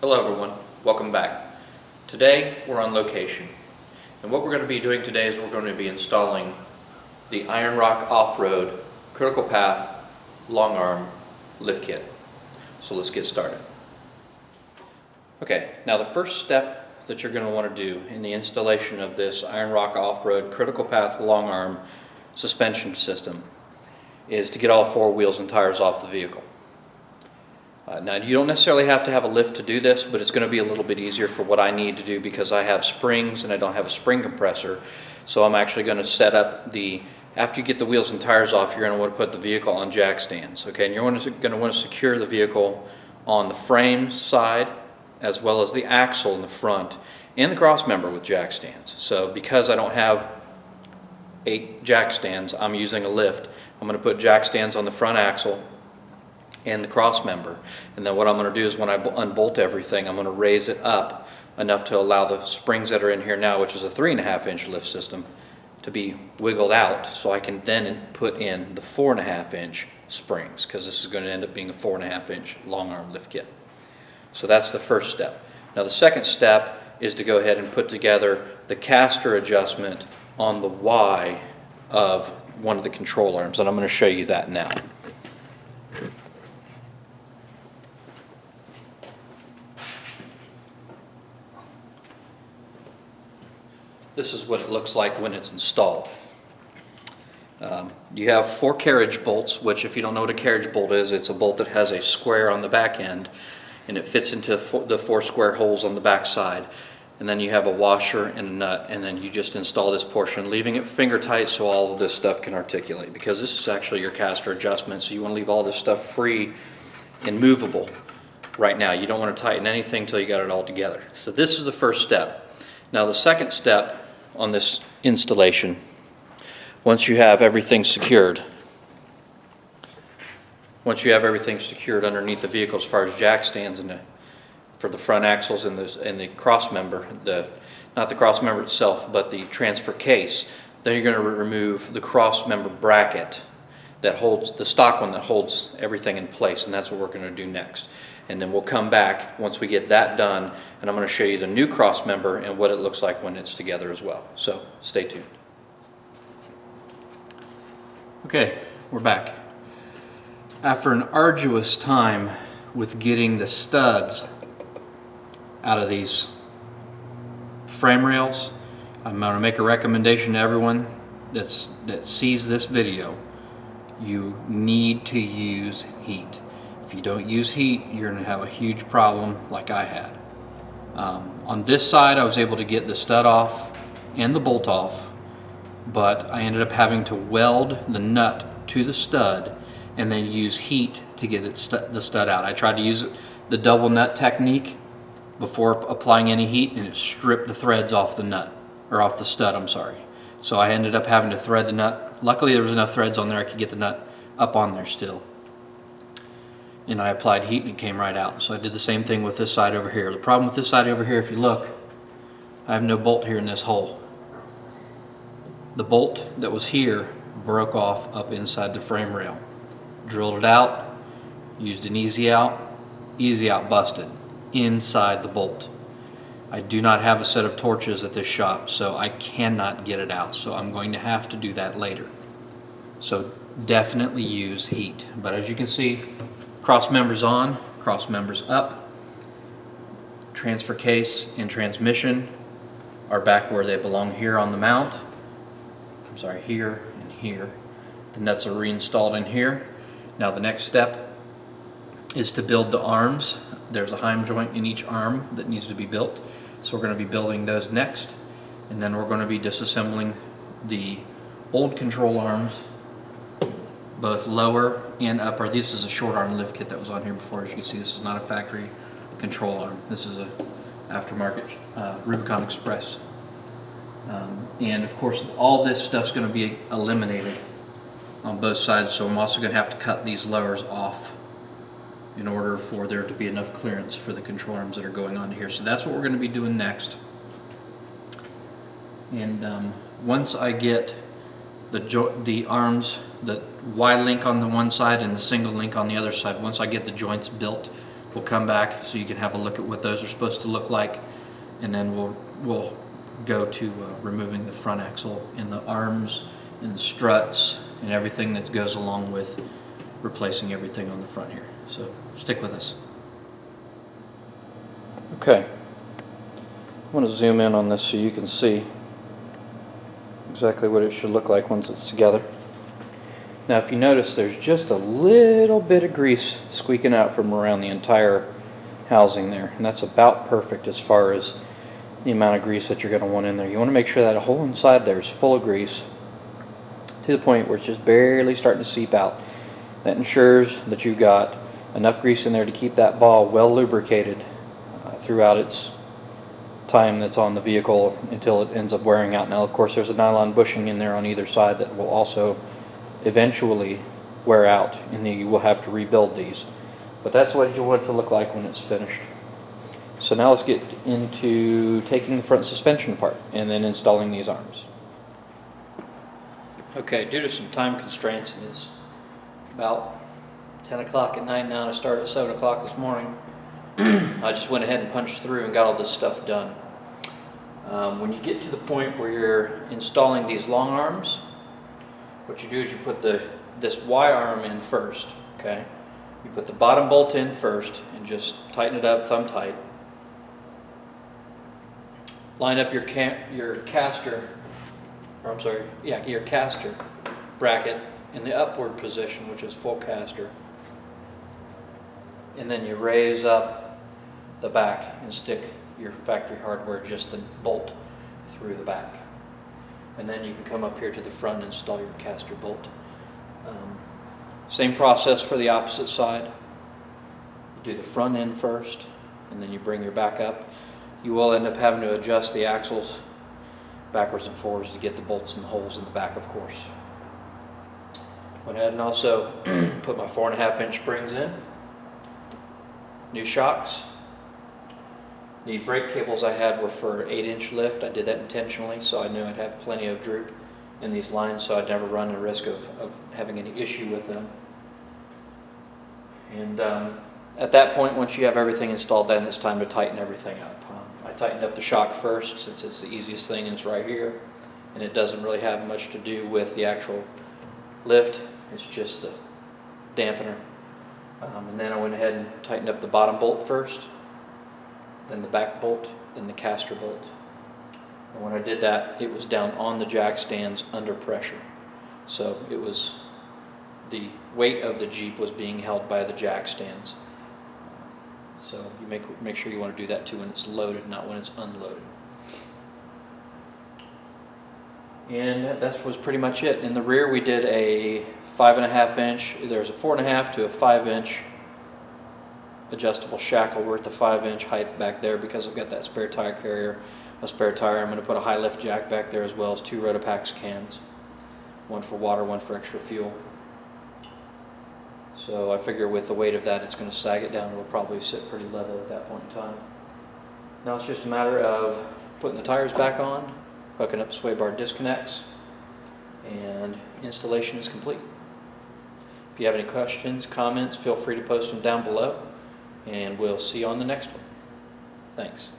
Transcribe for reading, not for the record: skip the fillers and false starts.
Hello everyone, welcome back. Today we're on location, and what we're going to be doing today is we're going to be installing the Iron Rock Off-Road Critical Path Long Arm Lift Kit. So let's get started. Okay, now the first step that you're going to want to do in the installation of this Iron Rock Off-Road Critical Path Long Arm suspension system is to get all four wheels and tires off the vehicle. Now you don't necessarily have to have a lift to do this, but it's going to be a little bit easier for what I need to do because I have springs and I don't have a spring compressor. So I'm actually going to set up after you get the wheels and tires off, you're going to want to put the vehicle on jack stands. Okay, and you're going to want to secure the vehicle on the frame side as well as the axle in the front and the cross member with jack stands. So because I don't have 8 jack stands, I'm using a lift. I'm going to put jack stands on the front axle and the cross member, and then what I'm going to do is when I unbolt everything, I'm going to raise it up enough to allow the springs that are in here now, which is a 3.5-inch lift system, to be wiggled out, so I can then put in the 4.5-inch springs, because this is going to end up being a 4.5-inch long arm lift kit. So that's the first step. Now the second step is to go ahead and put together the caster adjustment on the Y of one of the control arms, and I'm going to show you that now. This is what it looks like when it's installed. You have 4 carriage bolts, which if you don't know what a carriage bolt is, it's a bolt that has a square on the back end and it fits into the 4 square holes on the back side. And then you have a washer and a nut, and then you just install this portion, leaving it finger tight so all of this stuff can articulate, because this is actually your caster adjustment, so you want to leave all this stuff free and movable right now. You don't want to tighten anything until you got it all together. So this is the first step. Now the second step on this installation, once you have everything secured underneath the vehicle as far as jack stands and for the front axles and the cross member, not the cross member itself, but the transfer case, then you're going to remove the cross member bracket that holds the stock one that holds everything in place, and that's what we're going to do next. And then we'll come back once we get that done, and I'm going to show you the new cross member and what it looks like when it's together as well. So stay tuned. Okay, we're back. After an arduous time with getting the studs out of these frame rails, I'm going to make a recommendation to everyone that sees this video. You need to use heat. If you don't use heat, you're going to have a huge problem like I had. On this side, I was able to get the stud off and the bolt off, but I ended up having to weld the nut to the stud and then use heat to get the stud out. I tried to use the double nut technique before applying any heat, and it stripped the threads off the nut, or off the stud, I'm sorry. So I ended up having to thread the nut. Luckily there was enough threads on there I could get the nut up on there still. And I applied heat and it came right out. So I did the same thing with this side over here. The problem with this side over here, if you look, I have no bolt here in this hole. The bolt that was here broke off up inside the frame rail. Drilled it out, used an easy out busted inside the bolt. I do not have a set of torches at this shop, so I cannot get it out. So I'm going to have to do that later. So definitely use heat. But as you can see, cross members on, cross members up. Transfer case and transmission are back where they belong here on the mount. I'm sorry, here and here. The nuts are reinstalled in here. Now the next step is to build the arms. There's a heim joint in each arm that needs to be built. So we're going to be building those next. And then we're going to be disassembling the old control arms, both lower and upper. This is a short arm lift kit that was on here before. As you can see, this is not a factory control arm. This is a aftermarket Rubicon Express. And of course, all this stuff's going to be eliminated on both sides, so I'm also going to have to cut these lowers off in order for there to be enough clearance for the control arms that are going on here. So that's what we're going to be doing next. And once I get the arms, the Y link on the one side and the single link on the other side, once I get the joints built we'll come back so you can have a look at what those are supposed to look like, and then we'll go to removing the front axle and the arms and the struts and everything that goes along with replacing everything on the front here. So stick with us. Okay, I'm going to zoom in on this so you can see exactly what it should look like once it's together. Now if you notice, there's just a little bit of grease squeaking out from around the entire housing there, and that's about perfect as far as the amount of grease that you're going to want in there. You want to make sure that a whole inside there is full of grease to the point where it's just barely starting to seep out. That ensures that you've got enough grease in there to keep that ball well lubricated throughout its time that's on the vehicle until it ends up wearing out. Now of course there's a nylon bushing in there on either side that will also eventually wear out, and then you will have to rebuild these. But that's what you want it to look like when it's finished. So now let's get into taking the front suspension apart and then installing these arms. Okay, due to some time constraints, and it's about 10 o'clock at night now, and I started at 7 o'clock this morning, I just went ahead and punched through and got all this stuff done. When you get to the point where you're installing these long arms, what you do is you put this Y-arm in first, okay? You put the bottom bolt in first and just tighten it up, thumb tight. Line up your caster bracket in the upward position, which is full caster. And then you raise up the back and stick your factory hardware, just the bolt, through the back. And then you can come up here to the front and install your caster bolt. Same process for the opposite side. You do the front end first, and then you bring your back up. You will end up having to adjust the axles backwards and forwards to get the bolts and the holes in the back, of course. Went ahead and also put my 4.5-inch springs in. New shocks. The brake cables I had were for 8-inch lift. I did that intentionally so I knew I'd have plenty of droop in these lines, so I'd never run the risk of having any issue with them. And at that point, once you have everything installed, then it's time to tighten everything up. I tightened up the shock first, since it's the easiest thing, and it's right here, and it doesn't really have much to do with the actual lift. It's just the dampener. And then I went ahead and tightened up the bottom bolt first, then the back bolt, then the caster bolt. And when I did that, it was down on the jack stands under pressure. So it was, the weight of the Jeep was being held by the jack stands. So you make sure you want to do that too when it's loaded, not when it's unloaded. And that was pretty much it. In the rear we did a 5.5-inch, there's a 4.5 to a 5-inch adjustable shackle. We're at the 5-inch height back there because I've got that spare tire carrier, a spare tire. I'm going to put a high lift jack back there, as well as 2 Rotopax cans, one for water, one for extra fuel. So I figure with the weight of that, it's going to sag it down. It'll probably sit pretty level at that point in time. Now it's just a matter of putting the tires back on, hooking up sway bar disconnects, and installation is complete. If you have any questions, comments, feel free to post them down below, and we'll see you on the next one. Thanks.